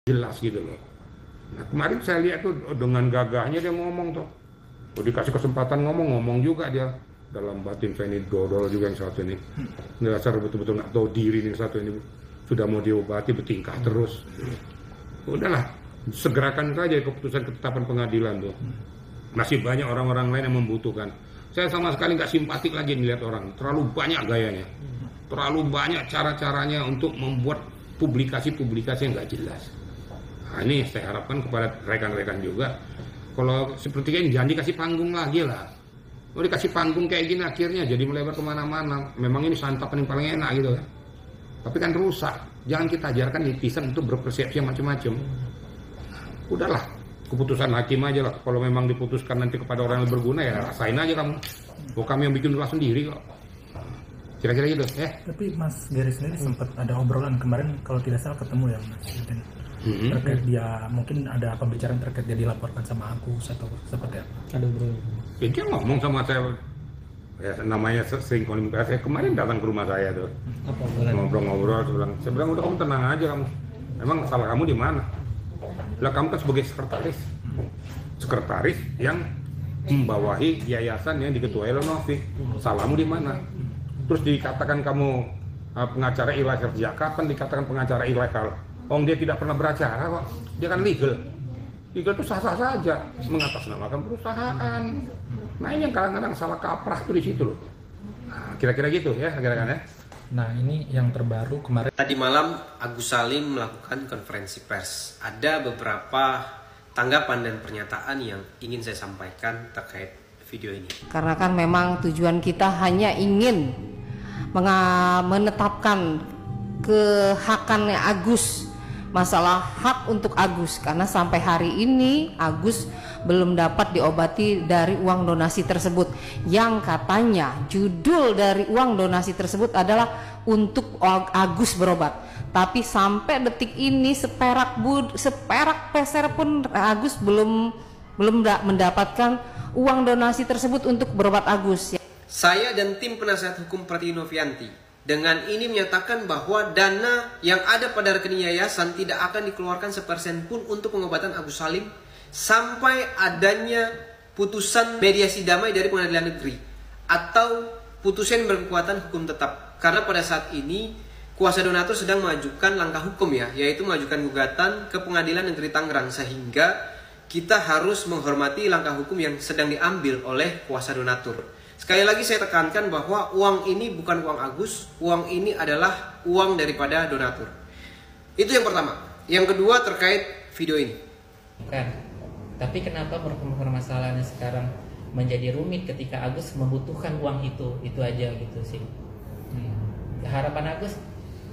jelas gitu loh. Nah, kemarin saya lihat tuh dengan gagahnya dia ngomong tuh. Oh, dikasih kesempatan ngomong juga dia. Dalam batin saya ini dodol juga yang satu ini. Dasar betul-betul nggak tahu diri nih satu ini. Sudah mau diobati bertingkah terus. Udahlah, segerakan saja keputusan ketetapan pengadilan tuh. Masih banyak orang-orang lain yang membutuhkan. Saya sama sekali nggak simpatik lagi melihat orang. Terlalu banyak gayanya. Terlalu banyak cara-caranya untuk membuat publikasi-publikasi yang nggak jelas. Nah, ini saya harapkan kepada rekan-rekan juga. Kalau seperti ini jangan dikasih panggung lagi lah. Mau dikasih panggung kayak gini akhirnya jadi melebar kemana-mana. Memang ini santapan yang paling enak gitu kan. Tapi kan rusak. Jangan kita ajarkan netizen untuk berpersepsi macam-macam. Udahlah, keputusan hakim aja lah. Kalau memang diputuskan nanti kepada orang yang berguna ya rasain aja kamu. Kami yang bikin ulah sendiri kok. Kira-kira gitu ya. Tapi Mas Gary sendiri sempat ada obrolan kemarin kalau tidak salah ketemu ya Mas. Terkait dia mungkin ada pembicaraan terkait dia dilaporkan sama Agus atau seperti apa? Ada bro. Ya, dia ngomong sama saya, ya, namanya sering komunikasi. Kemarin datang ke rumah saya tuh, ngobrol-ngobrol. Saya bilang udah kamu tenang aja kamu. Emang salah kamu di mana? Lah kamu kan sebagai sekretaris yang membawahi yayasan yang diketuai oleh Novi. Salahmu di mana? Terus dikatakan kamu pengacara ilegal. Sejak kapan dikatakan pengacara ilegal? Dia tidak pernah beracara kok. Dia kan legal. Legal itu sah-sah saja mengatasnamakan perusahaan. Nah ini yang kadang-kadang salah kaprah tuh di situ loh. Nah, kira-kira gitu ya, kira-kira ya. Nah ini yang terbaru kemarin. Tadi malam Agus Salim melakukan konferensi pers. Ada beberapa tanggapan dan pernyataan yang ingin saya sampaikan terkait video ini. Karena kan memang tujuan kita hanya ingin menetapkan kehakannya Agus, masalah hak untuk Agus, karena sampai hari ini Agus belum dapat diobati dari uang donasi tersebut, yang katanya judul dari uang donasi tersebut adalah untuk Agus berobat. Tapi sampai detik ini seperak peser pun Agus belum mendapatkan uang donasi tersebut untuk berobat Agus. Saya dan tim penasihat hukum Pratiwi Novianti dengan ini menyatakan bahwa dana yang ada pada rekening yayasan tidak akan dikeluarkan sepersen pun untuk pengobatan Agus Salim sampai adanya putusan mediasi damai dari pengadilan negeri atau putusan berkekuatan hukum tetap. Karena pada saat ini kuasa donatur sedang mengajukan langkah hukum yaitu mengajukan gugatan ke pengadilan negeri Tangerang, sehingga kita harus menghormati langkah hukum yang sedang diambil oleh kuasa donatur. Sekali lagi saya tekankan bahwa uang ini bukan uang Agus, uang ini adalah uang daripada donatur. Itu yang pertama. Yang kedua terkait video ini. Bukan. Tapi kenapa permasalahannya sekarang menjadi rumit ketika Agus membutuhkan uang itu aja gitu sih. Harapan Agus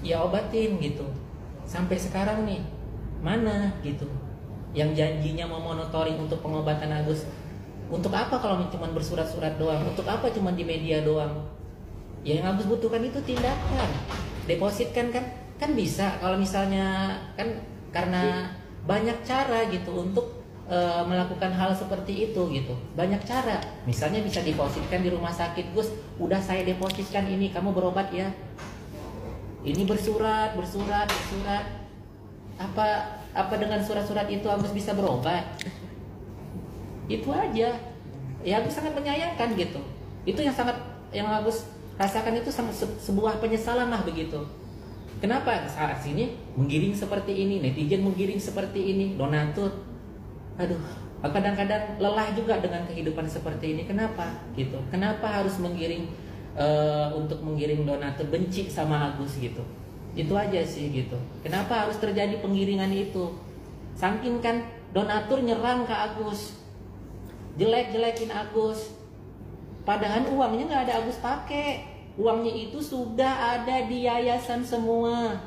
ya obatin gitu. Sampai sekarang nih mana gitu yang janjinya memonitoring untuk pengobatan Agus. Untuk apa kalau cuma bersurat-surat doang? Untuk apa cuma di media doang? Yang Agus butuhkan itu tindakan. Depositkan kan bisa kalau misalnya kan, karena banyak cara gitu untuk melakukan hal seperti itu gitu. Banyak cara. Misalnya bisa depositkan di rumah sakit, Gus, udah saya depositkan ini, kamu berobat ya. Ini bersurat. Apa dengan surat-surat itu Agus bisa berobat? Itu aja. Ya Agus sangat menyayangkan gitu. Itu yang Agus rasakan itu sangat sebuah penyesalan lah begitu. Kenapa saat sini menggiring seperti ini, netizen menggiring seperti ini, donatur. Aduh, kadang-kadang lelah juga dengan kehidupan seperti ini. Kenapa gitu? Kenapa harus menggiring untuk menggiring donatur, benci sama Agus gitu? Itu aja sih gitu. Kenapa harus terjadi penggiringan itu? Saking kan donatur nyerang ke Agus, jelek-jelekin Agus, padahal uangnya nggak ada Agus pakai. Uangnya itu sudah ada di yayasan semua.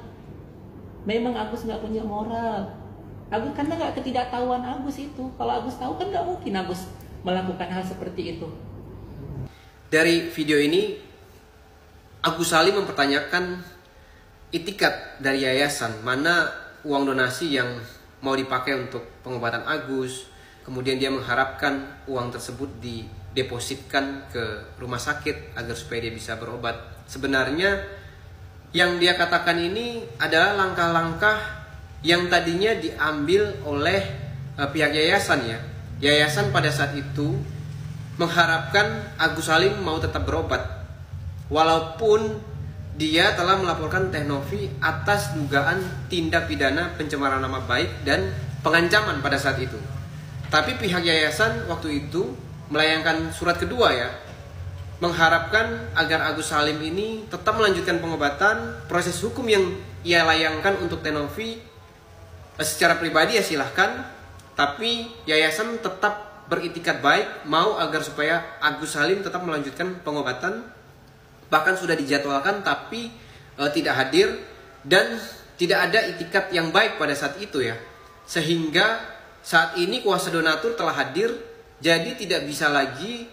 Memang Agus nggak punya moral. Agus karena nggak ketidaktahuan Agus itu. Kalau Agus tahu kan nggak mungkin Agus melakukan hal seperti itu. Dari video ini Agus Salim mempertanyakan itikat dari yayasan, mana uang donasi yang mau dipakai untuk pengobatan Agus. Kemudian dia mengharapkan uang tersebut didepositkan ke rumah sakit agar supaya dia bisa berobat. Sebenarnya yang dia katakan ini adalah langkah-langkah yang tadinya diambil oleh pihak yayasan ya. Yayasan pada saat itu mengharapkan Agus Salim mau tetap berobat, walaupun dia telah melaporkan Teh Novi atas dugaan tindak pidana pencemaran nama baik dan pengancaman pada saat itu. Tapi pihak yayasan waktu itu melayangkan surat kedua ya, mengharapkan agar Agus Salim ini tetap melanjutkan pengobatan. Proses hukum yang ia layangkan untuk Teh Novi secara pribadi ya silahkan, tapi yayasan tetap beritikat baik mau agar supaya Agus Salim tetap melanjutkan pengobatan. Bahkan sudah dijadwalkan tapi tidak hadir dan tidak ada itikat yang baik pada saat itu ya. Sehingga saat ini kuasa donatur telah hadir, jadi tidak bisa lagi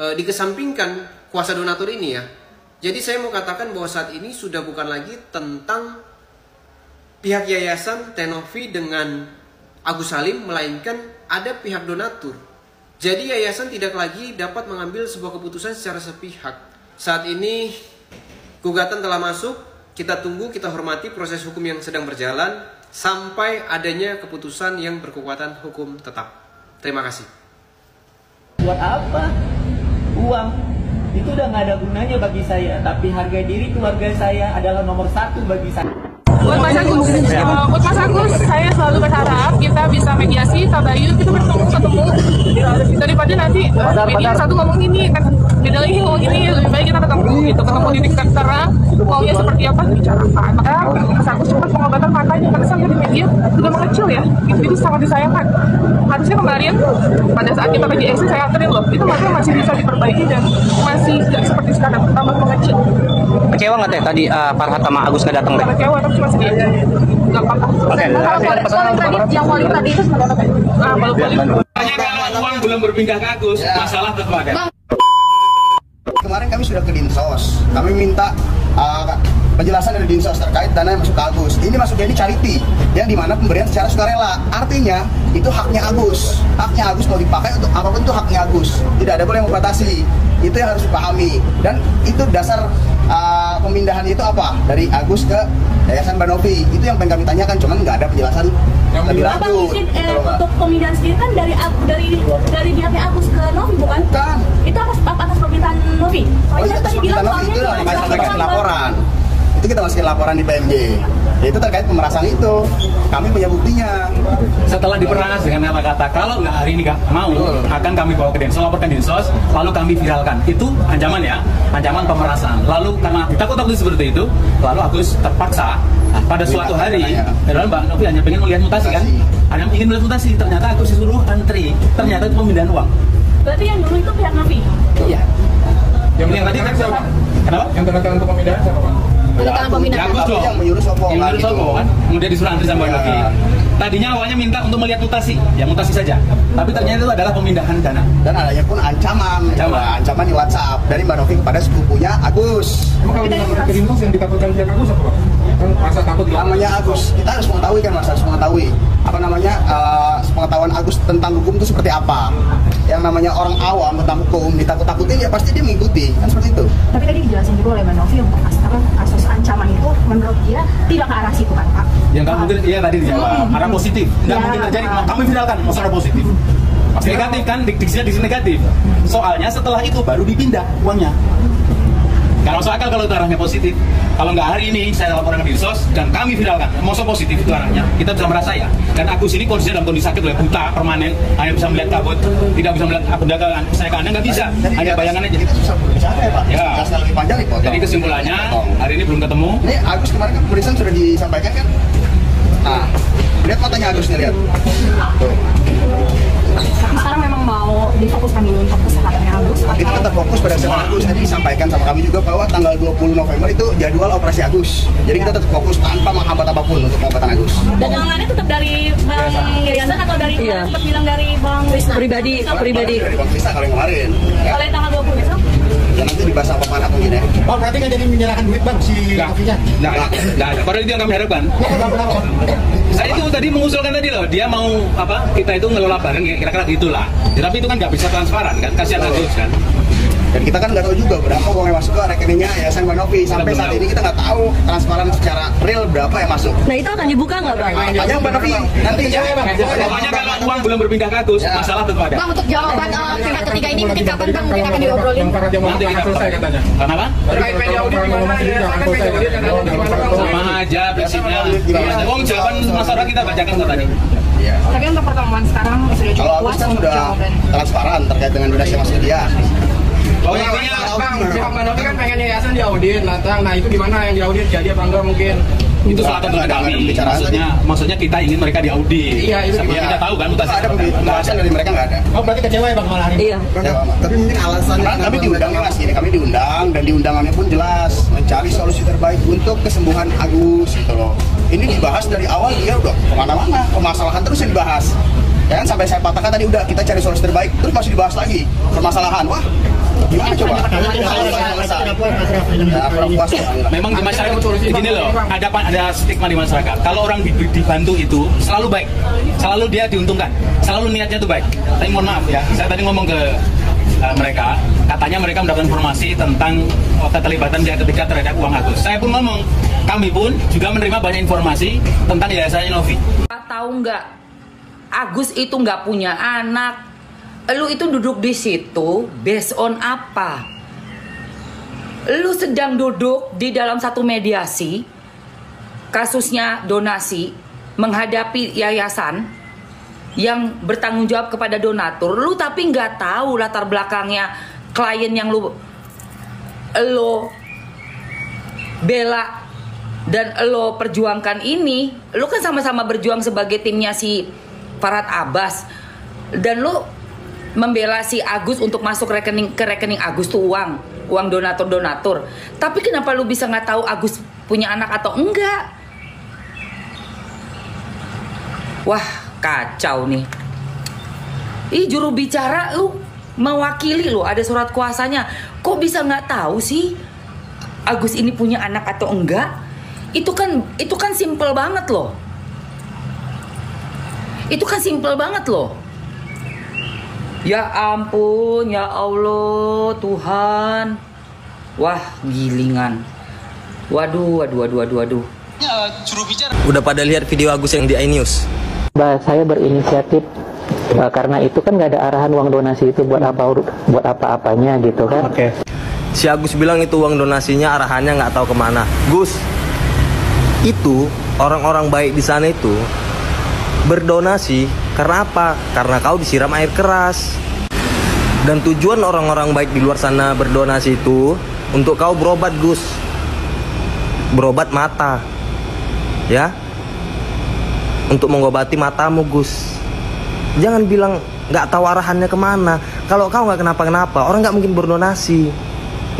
dikesampingkan kuasa donatur ini ya. Jadi saya mau katakan bahwa saat ini sudah bukan lagi tentang pihak yayasan Teh Novi dengan Agus Salim, melainkan ada pihak donatur. Jadi yayasan tidak lagi dapat mengambil sebuah keputusan secara sepihak. Saat ini gugatan telah masuk, kita tunggu, kita hormati proses hukum yang sedang berjalan sampai adanya keputusan yang berkekuatan hukum tetap. Terima kasih. Buat apa? Uang itu udah nggak ada gunanya bagi saya, tapi harga diri keluarga saya adalah nomor 1 bagi saya. Buat Mas Agus, saya selalu berharap kita bisa mediasi, tabayun, kita ketemu daripada nanti media satu ngomong ini kan, beda lagi ngomong ini, lebih baik kita ketemu di tingkat karena maunya seperti apa dibicarakan. Maka Mas Agus cepat pengobatan matanya karena sampai di media sudah mengecil ya, itu sangat disayangkan. Harusnya kemarin pada saat kita lagi eksis saya anterin loh, itu mata masih bisa diperbaiki dan masih tidak seperti sekarang, tambah mengecil. Kecewa nggak Teh tadi Farhat sama Agus nggak datang? Kecewa tapi cuma sedikit. Nggak apa-apa. Yang wali tadi itu seperti apa? Kalau uang belum berpindah ke Agus, masalah tetap ada. Kemarin kami sudah ke Dinsos, kami minta penjelasan dari Dinsos terkait dana yang masuk ke Agus. Ini masuknya ini charity, yang dimana pemberian secara sukarela. Artinya itu haknya Agus. Haknya Agus mau dipakai untuk apapun itu haknya Agus. Tidak ada boleh yang membatasi. Itu yang harus dipahami. Dan itu dasar pemindahan itu apa? Dari Agus ke Yayasan Mbak Novi. Itu yang pengen kami tanyakan, cuman nggak ada penjelasan lebih lanjut. Untuk pemindahan sendiri kan dari pihaknya Agus ke Novi bukan? Bukan. Itu atas permintaan Novi. Oh iya, atas permintaan Novi itu lah kami sampaikan laporan. Itu kita masukin laporan di PMJ. Itu terkait pemerasan itu. Kami punya buktinya. Setelah diperas dengan kata-kata kalau nggak hari ini nggak mau, akan kami bawa ke Dinsos, laporkan Dinsos, lalu kami viralkan. Itu ancaman ya, ancaman pemerasan. Lalu karena ditakut-takuti seperti itu, lalu Agus terpaksa pada suatu hari, padahal Mbak Novi hanya pengen melihat mutasi kan, hanya ingin melihat mutasi. Ternyata Agus disuruh antri, ternyata itu pemindahan uang. Berarti yang dulu itu pihak Novi? Iya. Yang tadi kan siapa? Kenapa? Yang terkait untuk pemindahan siapa Pak? Agus dong, yang menyuruh Sopo kan, kemudian disuruh antri sama Novi. Tadinya awalnya minta untuk melihat mutasi, ya mutasi saja. Tapi ternyata itu adalah pemindahan dana. Dan adanya pun ancaman di WhatsApp dari Mbak Novi kepada sepupunya Agus. Emang kalau dengan ke Dinsos yang ditakutkan pihak Agus apa Pak? Kan rasa takut namanya Agus. Kita harus mengetahui kan, Mas, harus mengetahui apa namanya pengetahuan Agus tentang hukum itu seperti apa. Yang namanya orang awam tentang hukum ditakut-takutin ya pasti dia mengikuti, kan seperti itu. Tapi tadi dijelasin juga oleh Mbak Novi untuk kasus ancaman itu menurut dia tidak ke arah situ kan Pak? Yang nggak mungkin, iya tadi dijawab, arah positif. Nggak mungkin terjadi, kami viralkan masalah positif. Negatif kan, diksinya di sini negatif. Soalnya setelah itu baru dipindah uangnya. Kalau masuk akal kalau itu arahnya positif. Kalau nggak hari ini saya laporkan ke Dinsos dan kami viralkan, masuk positif itu arahnya. Kita bisa merasa ya. Dan Agus ini kondisinya dalam kondisi sakit, buta permanen, hanya bisa melihat kabut, tidak bisa melihat benda saya ke Anda nggak bisa, hanya bayangan aja. Kita susah berbicara ya Pak. Ya. Lebih panjang dipotong. Jadi kesimpulannya hari ini belum ketemu. Ini Agus kemarin kan pemeriksaan sudah disampaikan kan? Nah, lihat matanya Agus nih, lihat. Tuh. Sekarang memang mau difokuskan dulu untuk kesehatannya Agus. Kita tetap fokus pada kesehatan Agus. Tadi disampaikan sama kami juga bahwa tanggal 20 November itu jadwal operasi Agus. Jadi kita tetap fokus tanpa menghambat apapun untuk pengobatan Agus. Dan uangannya tetap dari Bang Iriansan atau dari sempat bilang dari Bang Wisna? Pribadi. Dari Bang Wisna kalau yang kemarin. Kalau yang tanggal 20 besok? Dan nanti dibahas sama Pak Manap mungkin ya. Bang, berarti nggak jadi menyerahkan duit Bang si Novinya? Nggak. Padahal itu yang kami harapkan. Saya itu tadi mengusulkan tadi loh, dia mau apa? Kita itu ngelola bareng, kira-kira gitulah. Ya, tapi itu kan nggak bisa transparan kan, kasihan Agus kan. Dan kita kan nggak tahu juga berapa uang yang masuk ke rekeningnya Yayasan Bang Novi. Sampai saat ini kita nggak tahu transparan secara real berapa yang masuk. Nah itu akan dibuka nggak Bang? Makanya Bang Novi nanti Pokoknya kalau uang belum berpindah ke Agus, masalah tentu ada. Bang, untuk jawaban tingkat ketiga ini mungkin kapan Bang mungkin akan diobrolin? Nanti kita selesai katanya. Kenapa? Sama aja prinsipnya. Wong jawaban masyarakat kita bacakan tadi. Tapi untuk pertemuan sekarang sudah cukup kalau Agus puas kan untuk sudah jawaban. transparan terkait dengan donasi yang masuk ke dia. Pokoknya Bang, Bang Novi kan pengen yayasan diaudit, nah itu gimana yang diaudit jadi apa enggak mungkin? itu salah satu kami. Maksudnya kita ingin mereka diaudit. Iya, itu kita tahu kan mutasi. Ada pembahasan dari mereka nggak ada. Oh berarti kecewa ya Bang malah hari ini? Iya. Tapi mungkin alasannya kami diundang Mas ini, kami diundang dan di undangannya pun jelas mencari solusi terbaik untuk kesembuhan Agus gitu loh. Ini dibahas dari awal dia udah kemana-mana, permasalahan terus yang dibahas. Dan sampai saya patahkan tadi udah kita cari solusi terbaik, terus masih dibahas lagi permasalahan. Wah, gimana coba? Memang di masyarakat begini loh, ada stigma di masyarakat. Kalau orang dibantu itu selalu baik, selalu dia diuntungkan, selalu niatnya itu baik. Tapi mohon maaf ya, saya tadi ngomong ke mereka, katanya mereka mendapatkan informasi tentang keterlibatan dia ketika terhadap uang Agus. Saya pun ngomong, kami pun juga menerima banyak informasi tentang Yayasan Novi. Tahu nggak? Agus itu nggak punya anak. Lu itu duduk di situ based on apa? Lu sedang duduk di dalam satu mediasi, kasusnya donasi, menghadapi yayasan yang bertanggung jawab kepada donatur. Lu tapi nggak tahu latar belakangnya klien yang lu bela dan lo perjuangkan ini. Lu kan sama-sama berjuang sebagai timnya si Farhad Abbas, dan lu membela si Agus untuk masuk ke rekening Agus tuh uang donatur. Tapi kenapa lu bisa nggak tahu Agus punya anak atau enggak? Wah, kacau nih. Ih, juru bicara lu mewakili lu, ada surat kuasanya. Kok bisa nggak tahu sih Agus ini punya anak atau enggak? Itu kan simple banget loh. Itu kan simple banget loh. Ya ampun, ya Allah, Tuhan. Wah, gilingan. Waduh. Udah pada lihat video Agus yang di iNews? Saya berinisiatif karena itu kan nggak ada arahan uang donasi itu buat apa-apanya gitu kan. Oke. Si Agus bilang itu uang donasinya arahannya nggak tahu kemana. Gus, itu orang-orang baik di sana itu berdonasi karena apa? Karena kau disiram air keras. Dan tujuan orang-orang baik di luar sana berdonasi itu untuk kau berobat, Gus. Berobat mata. Ya. Untuk mengobati matamu, Gus. Jangan bilang nggak tahu arahannya kemana. Kalau kau nggak kenapa-kenapa, orang nggak mungkin berdonasi.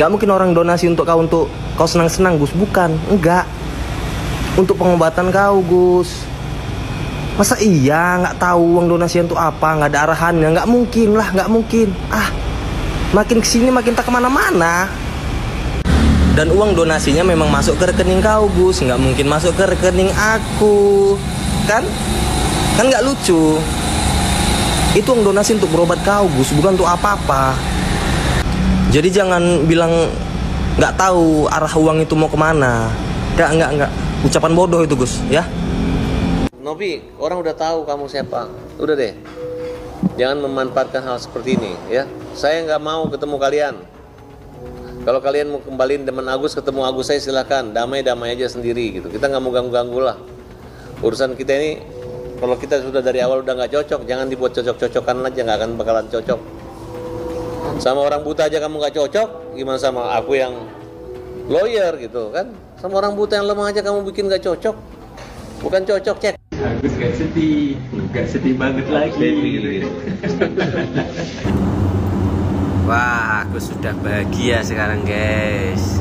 Nggak mungkin orang donasi untuk kau senang-senang, Gus. Bukan, enggak. Untuk pengobatan kau, Gus. Masa iya nggak tahu uang donasian itu apa, nggak ada arahannya? Nggak mungkin lah, nggak mungkin. Makin kesini makin tak kemana-mana. Dan uang donasinya memang masuk ke rekening kau, Gus. Nggak mungkin masuk ke rekening aku. Kan nggak lucu. Itu uang donasi untuk berobat kau, Gus, bukan untuk apa-apa. Jadi jangan bilang nggak tahu arah uang itu mau kemana. Nggak. Ucapan bodoh itu, Gus, ya. Novi, orang udah tahu kamu siapa. Udah deh, jangan memanfaatkan hal seperti ini ya. Saya nggak mau ketemu kalian. Kalau kalian mau kembaliin teman Agus, ketemu Agus saya silakan. Damai-damai aja sendiri gitu. Kita nggak mau ganggu-ganggu lah. Urusan kita ini, kalau kita sudah dari awal udah nggak cocok, jangan dibuat cocok-cocokan aja, nggak akan bakalan cocok. Sama orang buta aja kamu nggak cocok, gimana sama aku yang lawyer gitu kan? Sama orang buta yang lemah aja kamu bikin nggak cocok. Bukan cocok, cek. Agus gak sedih banget lagi. Wah, aku sudah bahagia sekarang, guys.